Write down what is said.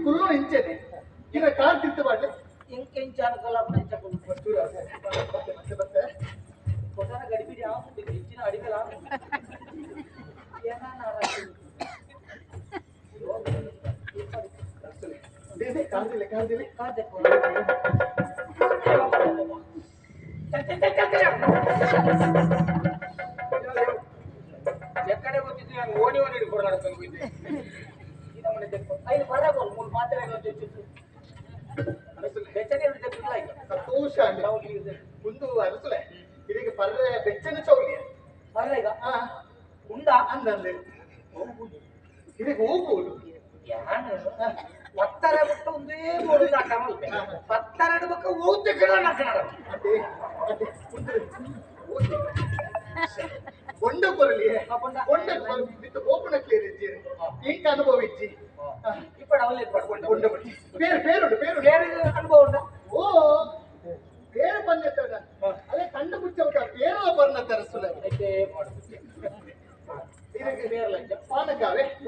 ಕುಲ್ಲು ಇಂಚೆನೆ ಈಗ ಕಾರ್ ತಿಂತ ಮಾಡ್ಲಿ ಇಂಕೆ ಇಂಚಾನಕಲ್ಲ ಇಂಚ ಮತ್ತೂರ ಮತ್ತೆ ಮತ್ತೆ ಕೊಟ್ಟನ ಗಡಿಬಿಡಿ ಆಗುಂಟು ಹೆಚ್ಚಿನ ಅಡಿಗೆಲ್ಲ ಆಗುಂಟು ಕಾಂದಿಲ್ಲ ಕಾಂದಿಲ್ಲ ಎಕ್ಕಡೆ ಗೊತ್ತಿದ್ದು ನಾನು ಓಡಿ ಓಡಿ ಕೊಡಲಾಡ್ಕೊಂಡು ಹೋಗಿದ್ದೆ ಐದು ಬರಬಹುದು ಮೂರು ಮಾತ್ರೆ ಸಂತೋಷ ಒಂದು ಅರಸಲೆ ಇದೀಗ ಪರ್ರೆ ಬೆಚ್ಚನ ಚೌಲಿ ಪರ್ರೆ ಈಗ ಉಂಡ ಅಂದಂದೆ ಇದೀಗ ಹೋಗ್ಬೋದು ಒತ್ತರ ಬಿಟ್ಟು ಒಂದೇ ಮೂರು ನಾಟ ಮಲ್ಪೆ ಪತ್ತೆರಡು ಬಕ್ಕ ಓದ್ತೆ ಗಿಡ ನಾಕನಾರ ಕೊಂಡ ಬರಲಿ ಕೊಂಡ ವಿತ್ ಓಪನ್ ಕ್ಲಿಯರ್ ಇಜ್ಜಿ ಇಂಕ ಅನುಭವ ಇಜ್ಜಿ ಇಪ್ಪಡ ಅವಲೇ ಪಡ್ಕೊಂಡು ಕೊಂಡ ಬರಲಿ ಬೇರೆ ಬೇರುಂಡು ಬೇರು ಬೇರೆ